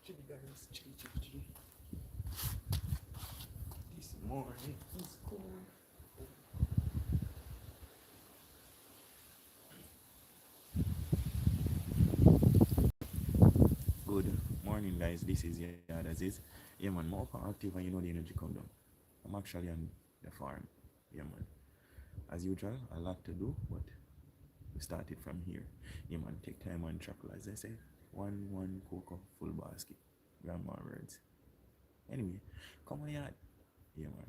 Chilly guys, chilly. This morning is cold. Good morning guys, this is Yad Aziz. Yeah man, more active and you know the energy come down. I'm actually on the farm. Yeah man. As usual, a lot to do, but we started from here. Yeah man, take time and chuckle as I say. One cocoa full basket. Grandma words. Anyway, come on yard. Yeah man.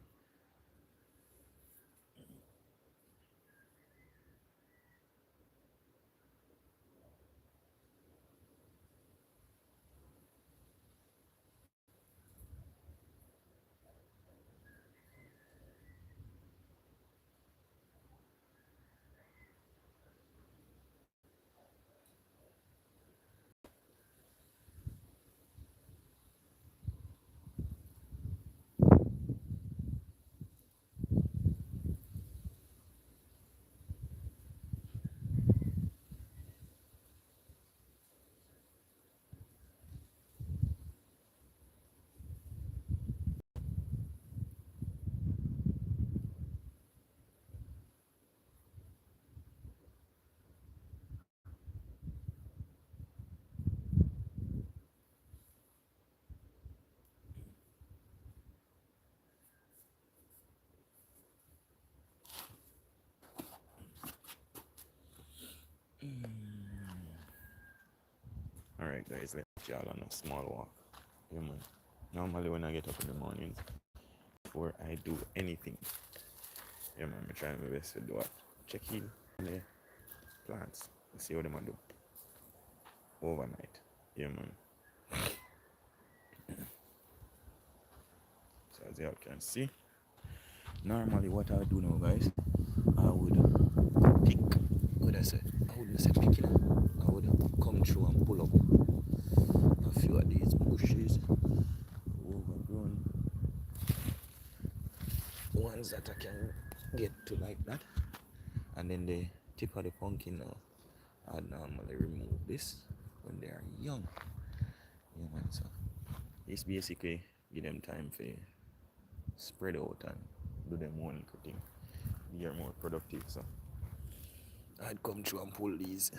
Alright guys, let's y'all on a small walk. Yeah man. Normally when I get up in the mornings, before I do anything, yeah man, I try my best to do it. Check in the plants. See what they do overnight. Yeah man. So as you can see, normally what I do now guys, I would pick what I said. I wouldn't say picking. I would come through and pull up a few of these bushes, overgrown ones that I can get to like that. And then the tip of the pumpkin now, I'd normally remove this when they are young. Yeah man, so it's basically give them time for spread out and do them one little thing. Be more productive. So I'd come through and pull these.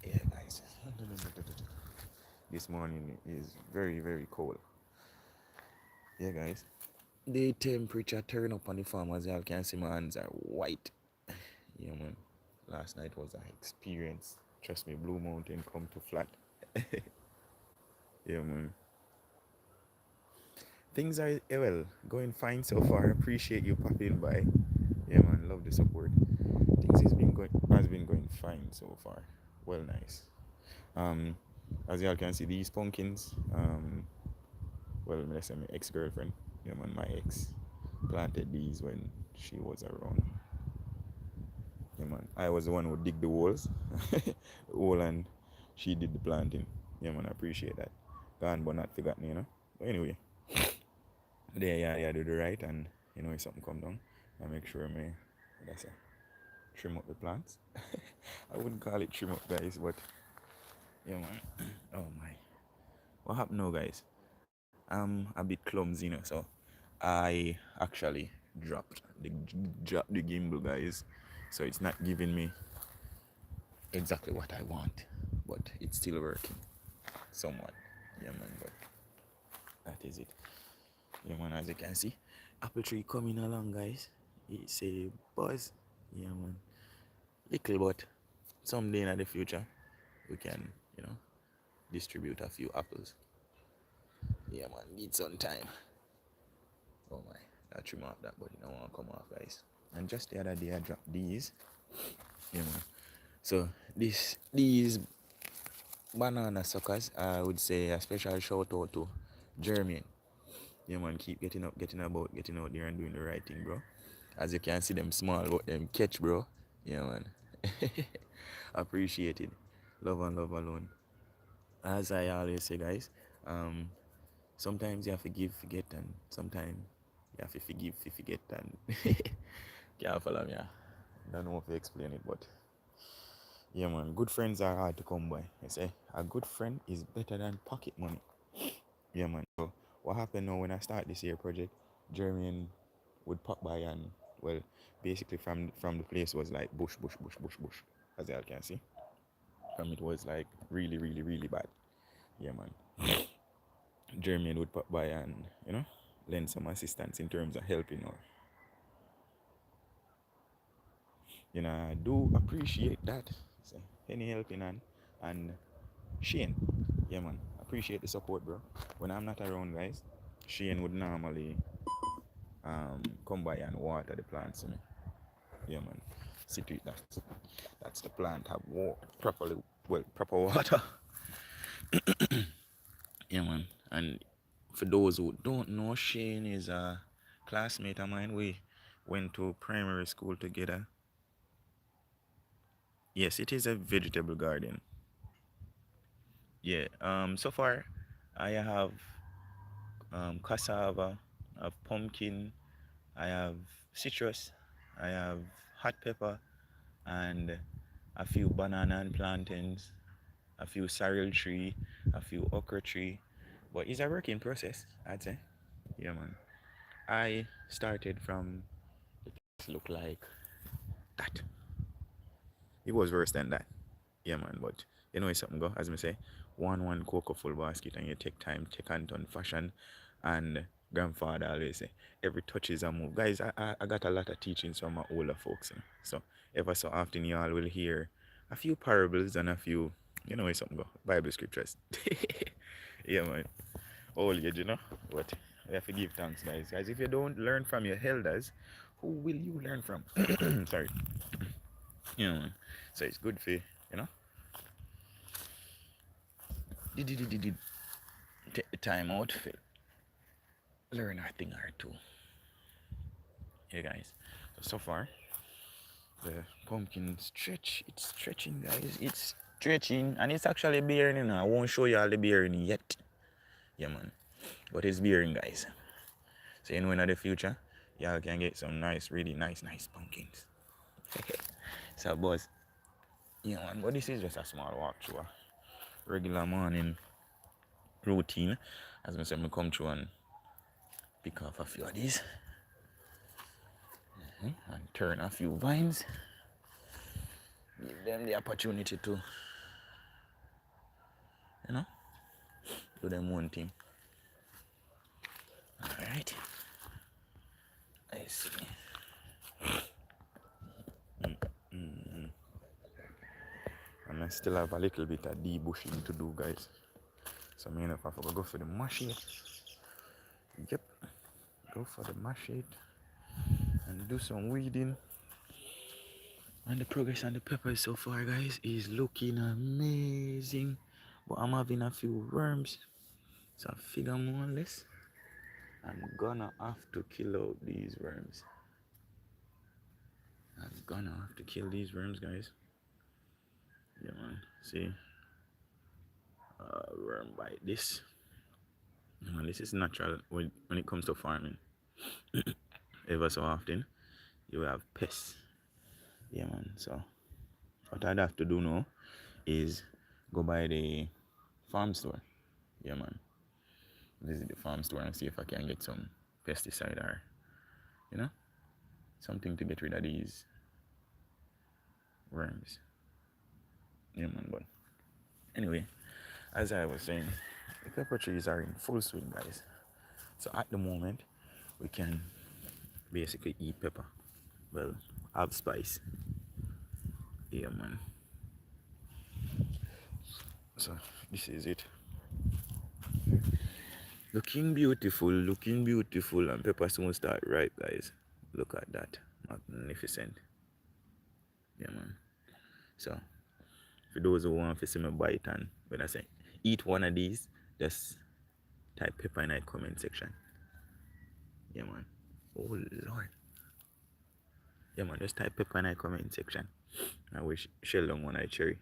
Yeah guys. This morning is very cold. Yeah guys. The temperature turn up on the farm as y'all can see my hands are white. Yeah man. Last night was an experience. Trust me, Blue Mountain come to flat. Yeah man. Things are well going fine so far. Appreciate you popping by. Yeah man, love the support. Things has been going fine so far. Well nice. Um as y'all can see these pumpkins, well let's say my ex-girlfriend, yeah man, my ex planted these when she was around. Yeah man. I was the one who dig the holes. The hole and she did the planting. Yeah man, I appreciate that. Gone but not forgotten, you know. But anyway, there yeah, do the right and you know if something come down, I make sure me that's it. Trim up the plants. I wouldn't call it trim up guys, but yeah man. Oh my. What happened now guys? I'm a bit clumsy, you know, so I actually dropped the gimbal guys. So it's not giving me exactly what I want, but it's still working somewhat. Yeah man, but that is it. Yeah man, as you can see, apple tree coming along guys. It's a buzz. Yeah man, little but someday in the future we can, you know, distribute a few apples. Yeah man, need some time. Oh my, I trim off that but it don't want to come off guys. And just the other day I dropped these. Yeah man. So these banana suckers, I would say a special shout out to Jeremy. Yeah man, keep getting up, getting about, getting out there and doing the right thing, bro. As you can see them small, but them catch, bro. Yeah man. Appreciated. Love and love alone. As I always say guys, um, sometimes you have to give, forget, and sometimes you have to forgive, forget, and can't follow me. I don't know if to explain it, but Yeah, man. Good friends are hard to come by. I say a good friend is better than pocket money. Yeah, man. So what happened now when I start this year project? Jeremy would pop by and well, basically from the place was like bush, bush, bush, bush, bush, as y'all can see. From it was like really, really, really bad. Yeah, man. Jeremy would pop by and lend some assistance in terms of helping or I do appreciate that. So, any helping and Shane, yeah man, appreciate the support, bro. When I'm not around, guys, Shane would normally come by and water the plants to me. Yeah man, see to it that's the plant have properly proper water. Yeah man, and for those who don't know, Shane is a classmate of mine. We went to primary school together. Yes, it is a vegetable garden. Yeah. So far, I have cassava, I have pumpkin, I have citrus, I have hot pepper, and a few banana and plantains, a few sorrel tree, a few okra tree. But it's a working process, I'd say. Yeah, man. I started from look like that. It was worse than that. Yeah, man. But it's something go as me say, one cocoa full basket, and you take time, take on fashion, and grandfather always say every touch is a move. Guys, I got a lot of teachings from my older folks, so ever so often y'all will hear a few parables and a few it's something go Bible scriptures. Yeah, man. Old age, but we have to give thanks, guys. If you don't learn from your elders, who will you learn from? Sorry. Man. So it's good for you know did take the time out for learn a thing or two. Yeah, guys. So far, the pumpkin it's stretching, guys. It's stretching, and it's actually bearing. I won't show you all the bearing yet. Yeah, man. But it's bearing, guys. So in the future, y'all can get some nice, really nice pumpkins. So, boys, man. But this is just a small walk through a regular morning routine. As I said, I come through and pick off a few of these and turn a few vines. Give them the opportunity to, you know, do them one thing. Alright. I see. And I still have a little bit of debushing to do, guys. So I if I forgot go for the machete. Yep. Go for the machete and do some weeding. And the progress on the peppers so far, guys, is looking amazing. But I'm having a few worms. So I figure more or less I'm gonna have to kill out these worms. I'm gonna have to kill these worms, guys. Yeah, man. See, worm bite this. Yeah, man, this is natural when it comes to farming. Ever so often, you have pests. Yeah, man. So what I'd have to do now is go by the farm store. Yeah, man. Visit the farm store and see if I can get some pesticide or, you know, something to get rid of these worms. Yeah, man. But anyway, as I was saying, the pepper trees are in full swing, guys. So at the moment, we can basically eat pepper. Well, have spice. Yeah, man. So this is it. Looking beautiful, and pepper soon start ripe, guys. Look at that, magnificent. Yeah, man. So for those who want to see me bite and when I say eat one of these, just type pepper in the comment section. Yeah, man. Oh Lord. Yeah, man. Just type pepper in the comment section. I wish shell on one eye cherry,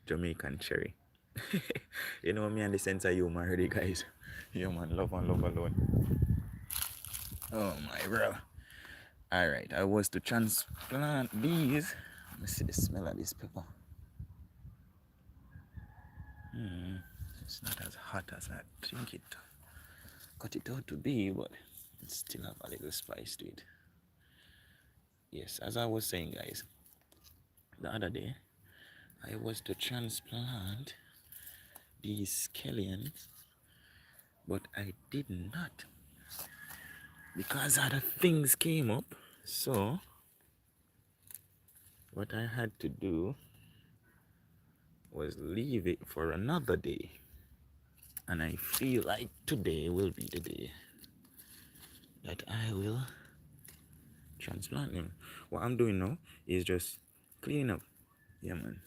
Jamaican cherry. Me and the sense of humor already, guys. Yeah, man. Love and love alone. Oh my bro. Alright, I was to transplant these. Let me see the smell of this pepper. Hmm, it's not as hot as I think it cut it out to be, but it still have a little spice to it. Yes, as I was saying, guys, the other day I was to transplant these scallions, but I did not because other things came up. So what I had to do was leave it for another day. And I feel like today will be the day that I will transplant them. What I'm doing now is just cleaning up. Yeah, man.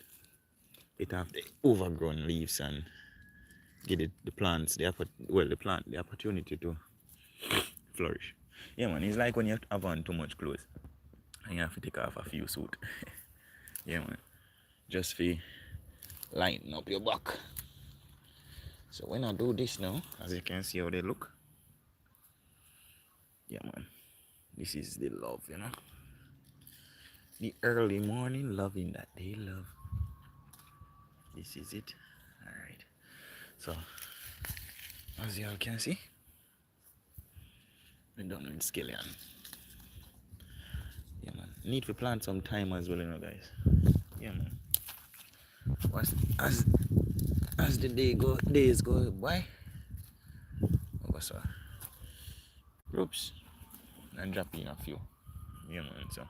It have the overgrown leaves and give it the plants the opportunity to flourish. Yeah, man. It's like when you have on too much clothes and you have to take off a few suit. Yeah, man. Just for lighten up your back. So when I do this now, as you can see how they look. Yeah, man. This is the love, you know. The early morning loving that they love. This is it. Alright. So as y'all can see, we're done with scallion. Yeah, man. Need to plant some time as well, you know, guys. Yeah, man. What's, as the days go by, over so ropes and drop in a few. Yeah, man. So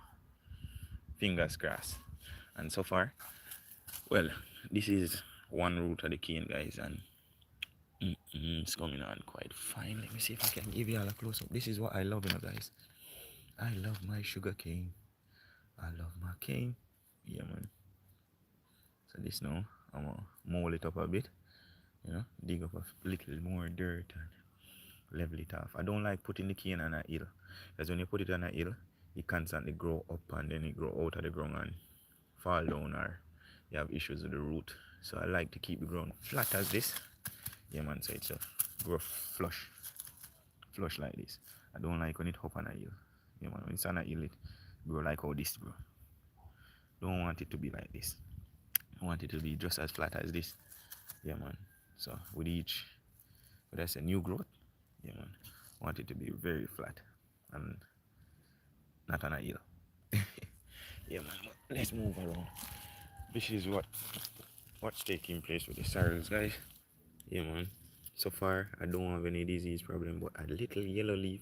fingers crossed. And so far, well, this is one root of the cane, guys, and it's coming on quite fine. Let me see if I can give you all a close up. This is what I love, you know, guys. I love my sugar cane. I love my cane. Yeah, man. So this now, I'm gonna mold it up a bit, you know, dig up a little more dirt and level it off. I don't like putting the cane on a hill, because when you put it on a hill, it constantly grow up and then it grow out of the ground and fall down, or you have issues with the root. So I like to keep the ground flat as this. Yeah, man. So it's a grow flush like this. I don't like when it up on a hill. Yeah, man. When it's on a hill, it grow like how this grow. Don't want it to be like this. I want it to be just as flat as this. Yeah, man. So with each, but that's a new growth. Yeah, man. I want it to be very flat and not on a hill. Yeah, man. Let's move around. This is what's taking place with the sorrels, guys. Yeah, man. So far, I don't have any disease problem, but a little yellow leaf.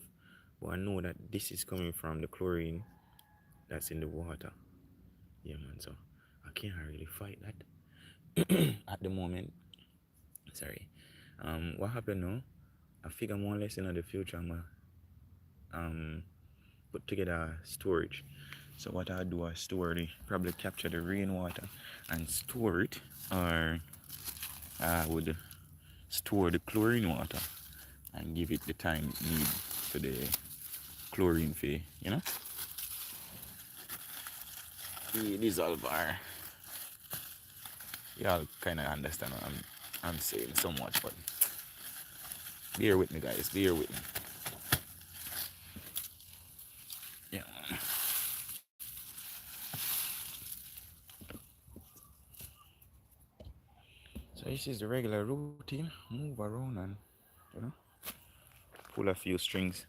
But I know that this is coming from the chlorine that's in the water. Yeah, man. So I can't really fight that at the moment. Sorry. What happened now? I figure more or less in the future, I'm put together storage. So what I do is store the probably capture the rainwater and store it, or I would store the chlorine water and give it the time it needs for the chlorine for, you know, the dissolve, or y'all kind of understand what I'm saying so much, but bear with me, guys, bear with me. Yeah. So this is the regular routine. Move around and, you know, pull a few strings.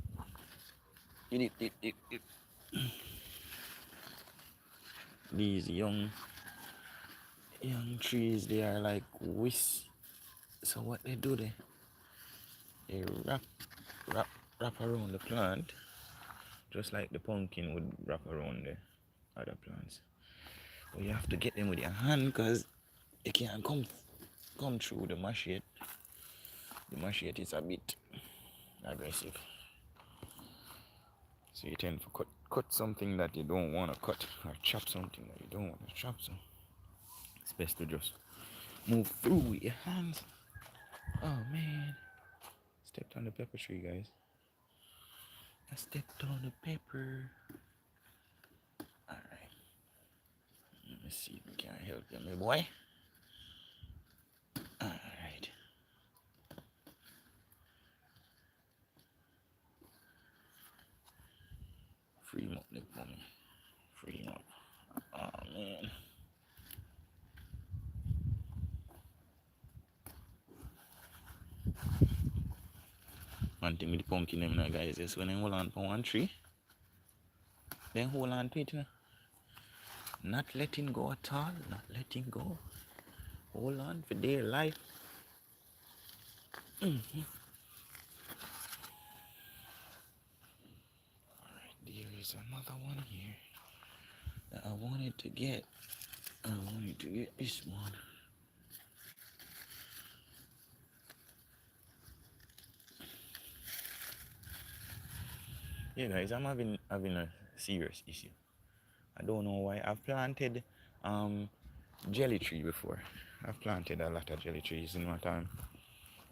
These young trees, they are like whisk. So what they do, they wrap wrap around the plant, just like the pumpkin would wrap around the other plants. But you have to get them with your hand, because you can't come through the machete. The machete is a bit aggressive. So you tend to cut something that you don't want to cut, or chop something that you don't want to chop. So it's best to just move through with your hands. Oh man, stepped on the pepper tree, guys. I stepped on the pepper. Alright. Let me see if we can help you, my boy. Alright. Free him up, look, mommy. Free him up. Oh man. One thing with the pumpkin them now, guys, is when they hold on for one tree, then hold on to it, not letting go at all, not letting go. Hold on for dear life. Alright, there is another one here that I wanted to get. I wanted to get this one. Yeah, guys, I'm having a serious issue. I don't know why. I've planted jelly tree before. I've planted a lot of jelly trees in my time,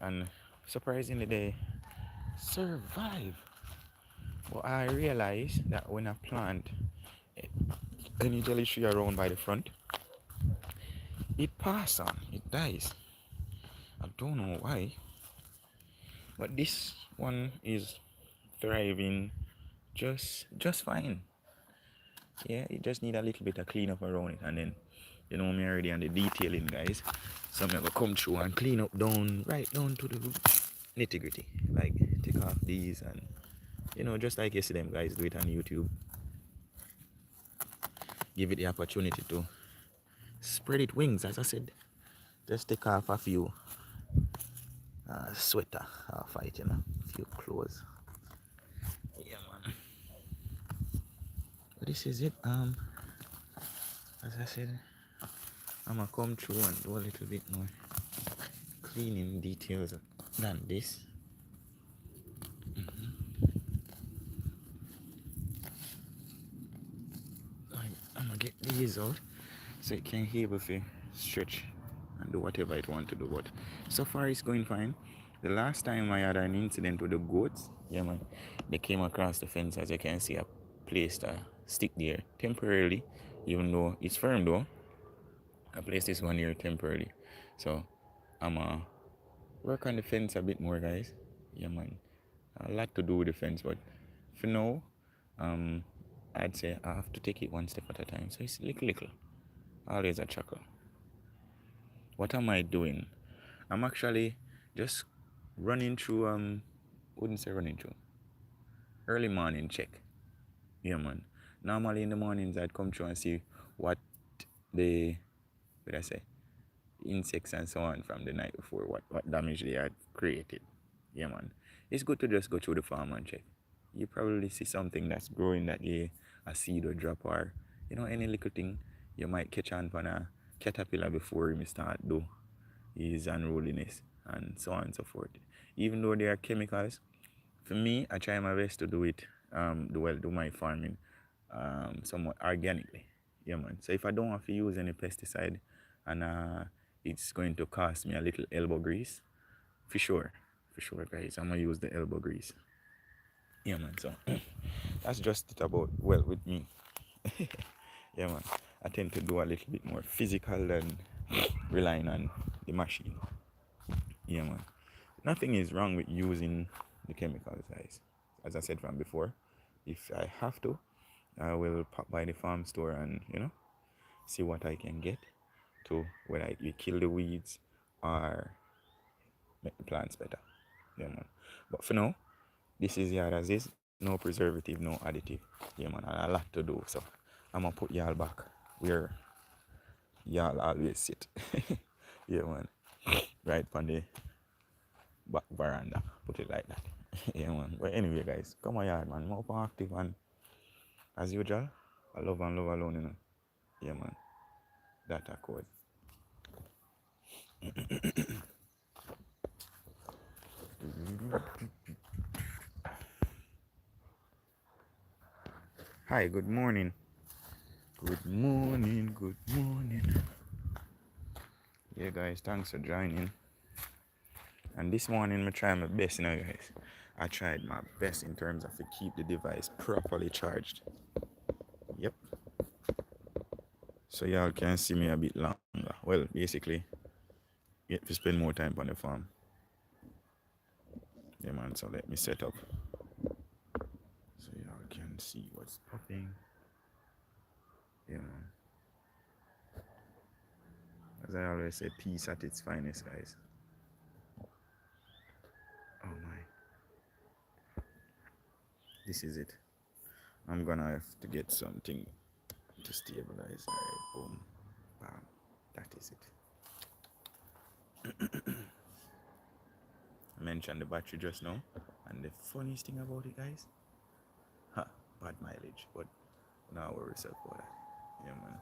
and surprisingly they survive. But I realize that when I plant any jelly tree around by the front, it passes on, it dies. I don't know why, but this one is thriving just fine. Yeah, it just need a little bit of cleanup around it, and then you know me already on the detailing, guys. So I'm gonna come through and clean up down right down to the nitty gritty, like take off these and just like you see them guys do it on YouTube. Give it the opportunity to spread its wings, as I said. Just take off a few sweater off it, a few clothes. Yeah, man. But this is it. As I said, I'm gonna come through and do a little bit more cleaning details than this. I'm gonna get these out so it can able to stretch and do whatever it want to do. But so far it's going fine. The last time I had an incident with the goats, yeah man, they came across the fence. As you can see, I placed a stick there temporarily, even though it's firm though. I placed this one here temporarily. So I'm work on the fence a bit more, guys. Yeah man, a lot to do with the fence, but for now, um I'd say I have to take it one step at a time. So it's little, always a chuckle. What am I doing? I'm actually just running through wouldn't say running through. Early morning check. Yeah man. Normally in the mornings I'd come through and see what the what I say insects and so on from the night before, what damage they had created. Yeah man. It's good to just go through the farm and check. You probably see something that's growing that day, a seed or drop, or any little thing you might catch on for a caterpillar before you start do is unruliness and so on and so forth. Even though they are chemicals, for me, I try my best to do it, do my farming somewhat organically. Yeah, man. So if I don't have to use any pesticide and it's going to cost me a little elbow grease, for sure, guys, I'm gonna use the elbow grease. Yeah, man. So that's just it about with me. Yeah, man. I tend to do a little bit more physical than relying on the machine. Yeah, man. Nothing is wrong with using the chemicals, guys. As I said from before, if I have to, I will pop by the farm store and see what I can get to whether it kill the weeds or make the plants better. Yeah, man. But for now, this is yard as is. No preservative, no additive. Yeah, man. And a lot to do. So I'm gonna put y'all back where y'all always sit. Yeah, man. Right on the back veranda. Put it like that. Yeah, man. But anyway, guys, come on, yard, man. More active and as usual, I love and love alone, Yeah, man. That accord. Hi, good morning. Good morning, good morning. Yeah, guys, thanks for joining. And this morning, I tried my best, guys. I tried my best in terms of to keep the device properly charged. Yep. So y'all can see me a bit longer. Well, basically, you have to spend more time on the farm. Yeah, man. So let me set up so y'all can see what's popping. Yeah, man. As I always say, peace at its finest, guys. Oh my. This is it. I'm gonna have to get something to stabilize. Alright, boom. Bam. That is it. I mentioned the battery just now. And the funniest thing about it, guys, ha, bad mileage. But now worry yourself about that. Yeah, man.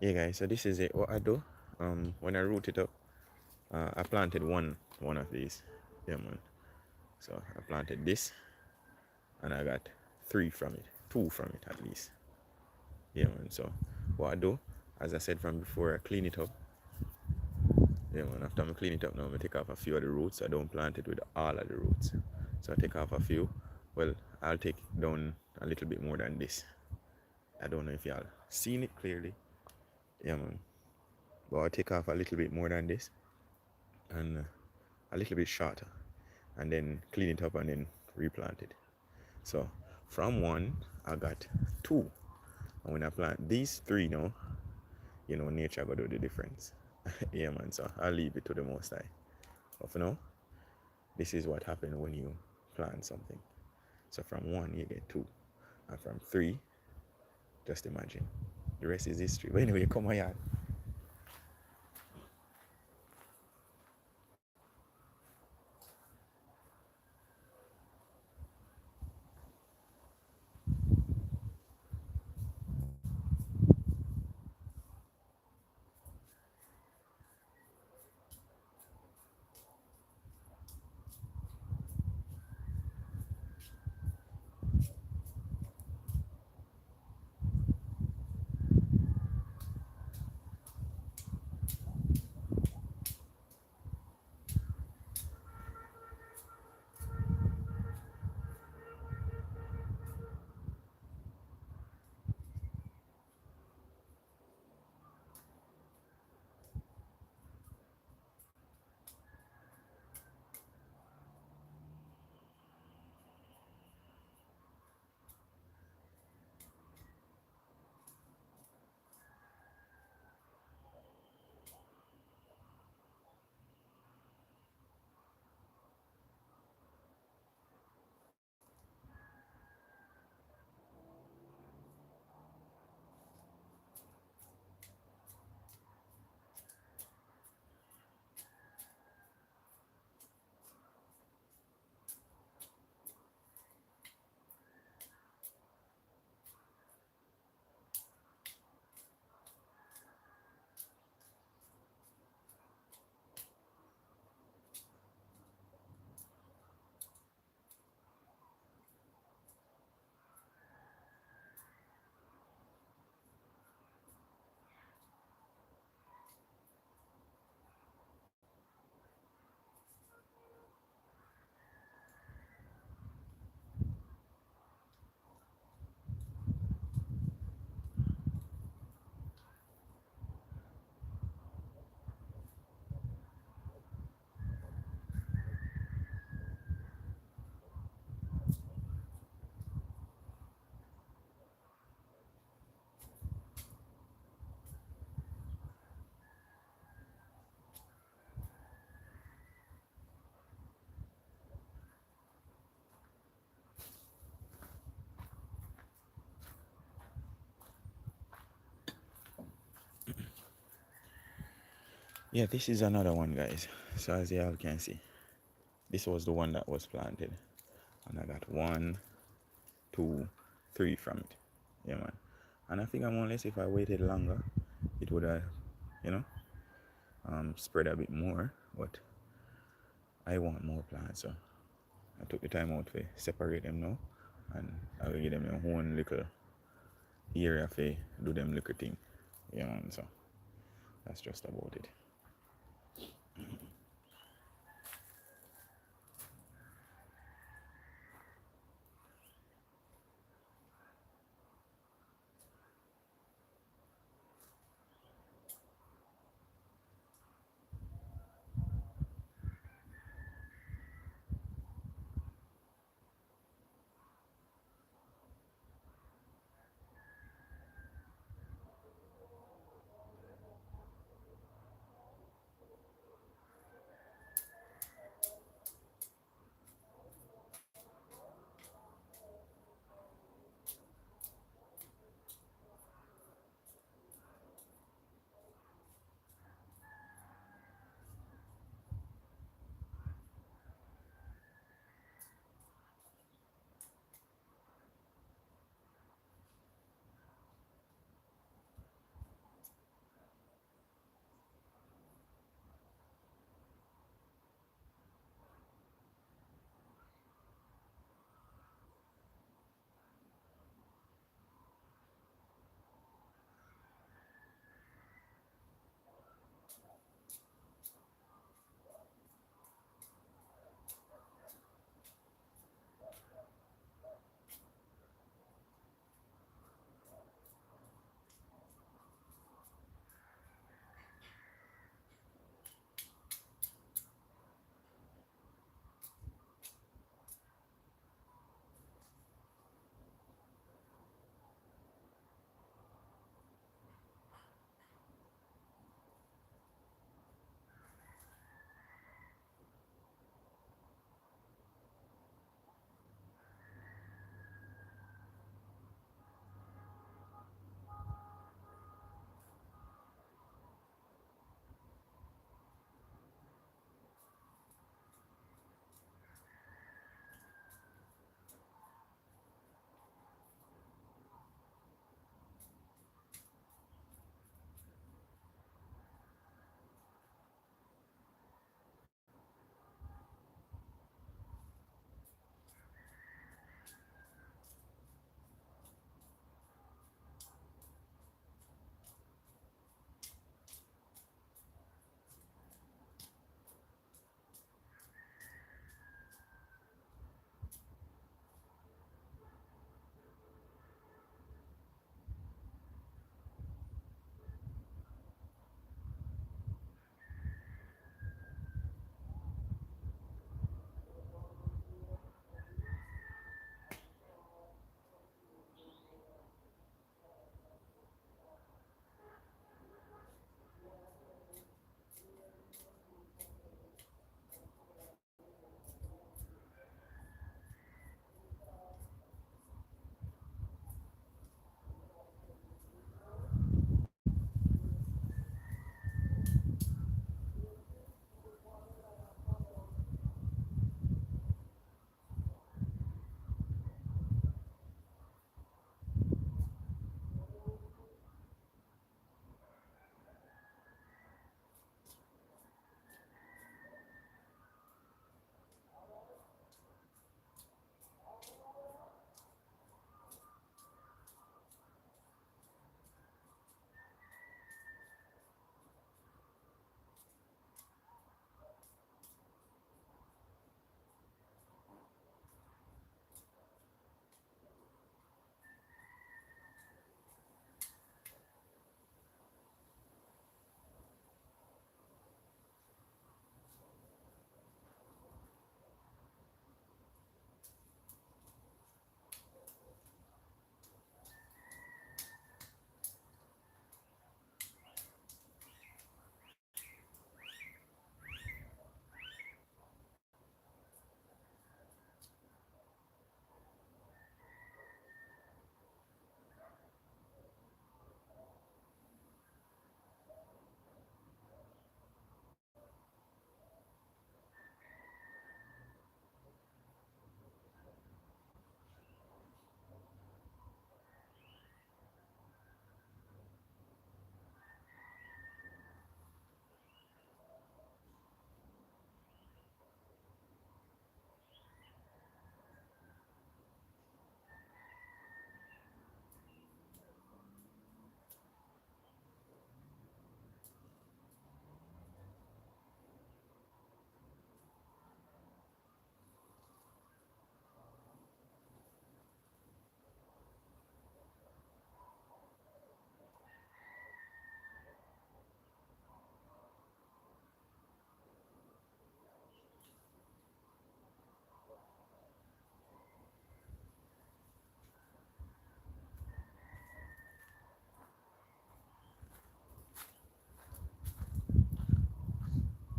Hey guys, so this is it. What I do, when I root it up, I planted one of these. Yeah, man. So I planted this, and I got three from it, two from it at least. Yeah, man. So what I do, as I said from before, I clean it up. Yeah, man. After I clean it up now, I take off a few of the roots. I don't plant it with all of the roots. So I take off a few. Well, I'll take down a little bit more than this. I don't know if y'all seen it clearly. Yeah, man. But I'll take off a little bit more than this, and a little bit shorter, and then clean it up and then replant it. So from one, I got two. And when I plant these three now, nature gonna do the difference. Yeah, man. So I'll leave it to the most high. But for now, this is what happens when you plant something. So from one, you get two. And from three, just imagine. The rest is history. But anyway, come on, yard. Yeah, this is another one, guys. So as y'all can see, this was the one that was planted. And I got one, two, three from it. Yeah, man. And I think I'm honest, if I waited longer, it would have, you know, spread a bit more. But I want more plants, so I took the time out to separate them now. And I will give them their own little area for do them little thing. Yeah, man. So that's just about it.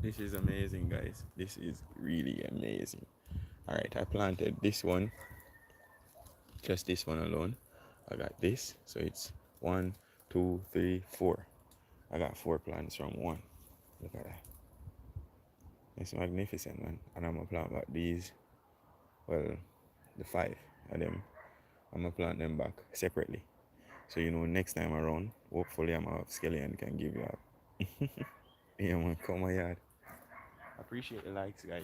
This is amazing, guys. This is really amazing. All right, I planted this one, just this one alone. I got this, so it's one, two, three, four. I got four plants from one. Look at that. It's magnificent, man. And I'm gonna plant back these. Well, the five of them. I'm gonna plant them back separately. So next time around, hopefully I'm a skeleton can give you up. Yeah, man, come my yard. Appreciate the likes, guys.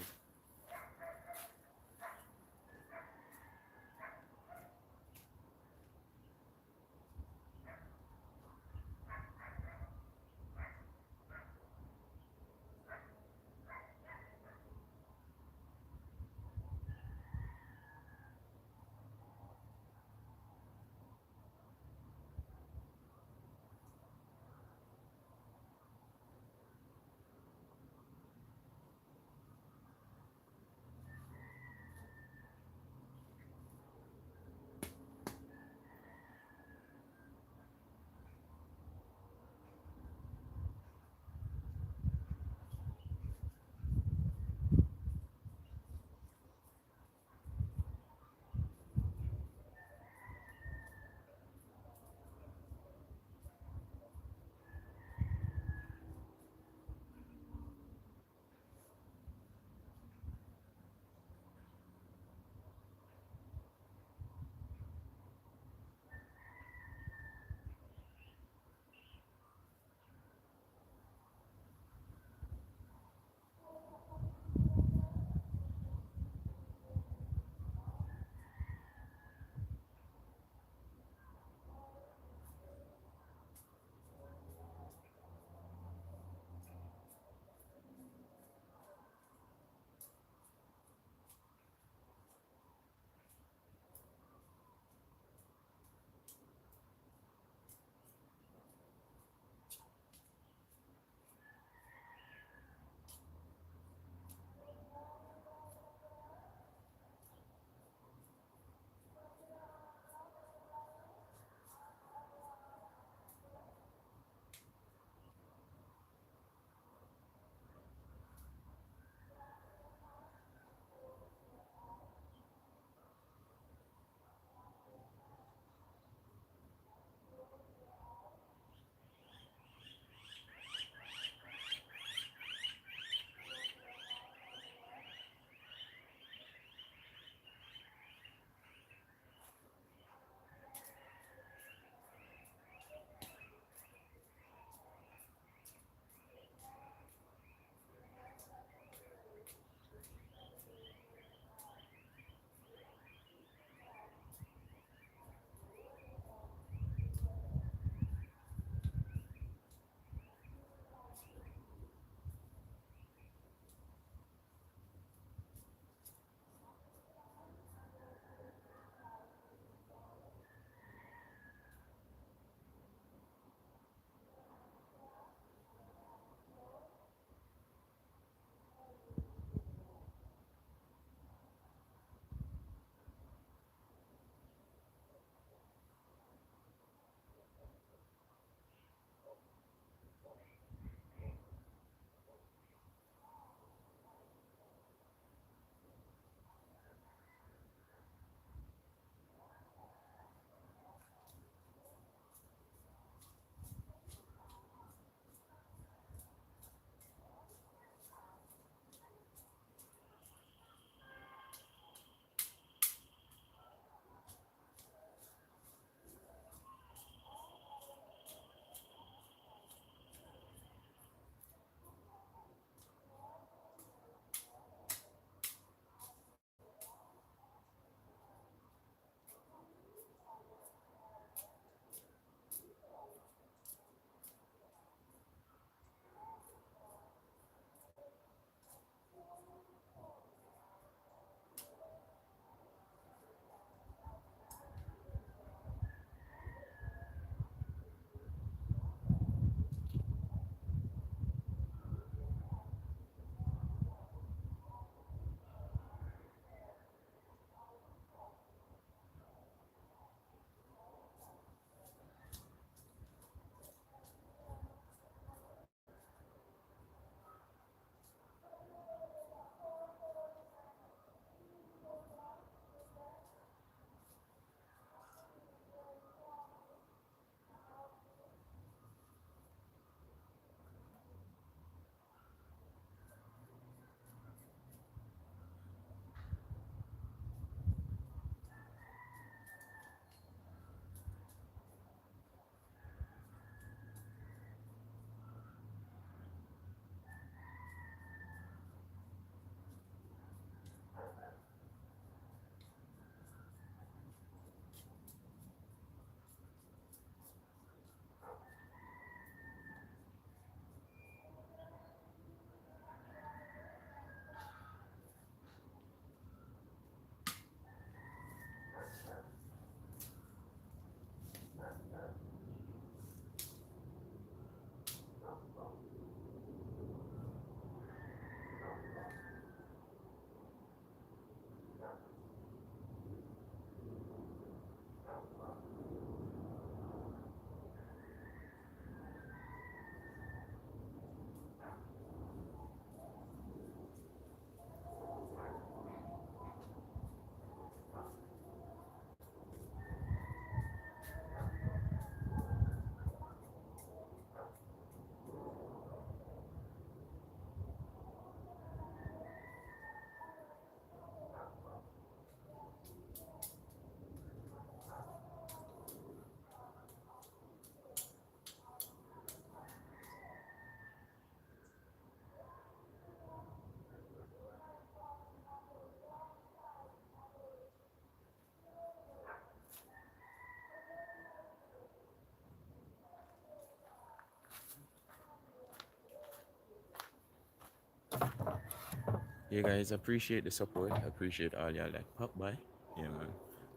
Yeah, guys, appreciate the support. Appreciate all y'all that pop by. Yeah, man.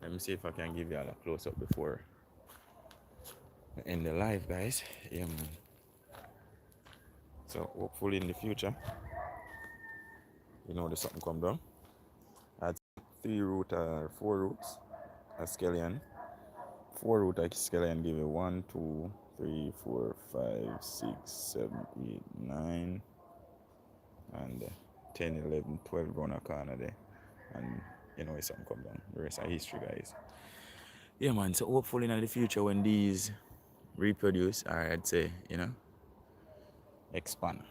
Let me see if I can give y'all a close up before we end the live, guys. Yeah, man. So hopefully in the future, there's something come down. I had three root or four roots a scallion. Four root a scallion give you 1, 2, 3, 4, 5, 6, 7, 8, 9, and 10, 11, 12 round a corner there. And it's something come down. The rest are history, guys. Yeah, man. So hopefully in the future when these reproduce, or I'd say, expand.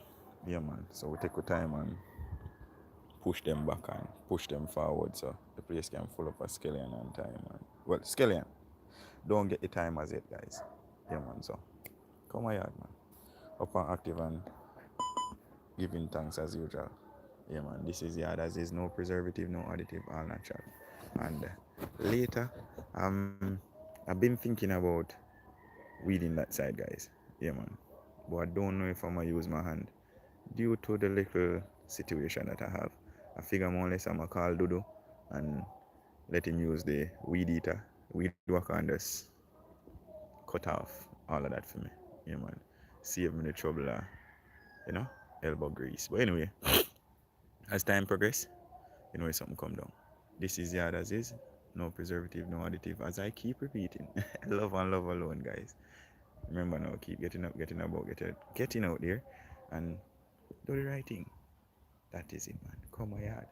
Yeah, man. So we take our time and push them back and push them forward so the place can full up a scallion on time. Man. Well, scallion, don't get the time as it, guys. Yeah, man. So come on, yard, man. Up and active and giving thanks as usual. Yeah, man. This is yard as is, no preservative, no additive, all natural. And later, I've been thinking about weeding that side, guys. Yeah, man. But I don't know if I'm gonna use my hand due to the little situation that I have. I figure more or less I'm gonna call Dudu and let him use the weed eater, weed whacker, and just cut off all of that for me. Yeah, man. Save me the trouble, you know, elbow grease. But anyway, as time progress, if something come down. This is yard as is. No preservative, no additive. As I keep repeating, love and love alone, guys. Remember now, keep getting up, getting out there, and do the right thing. That is it, man. Come on, yard.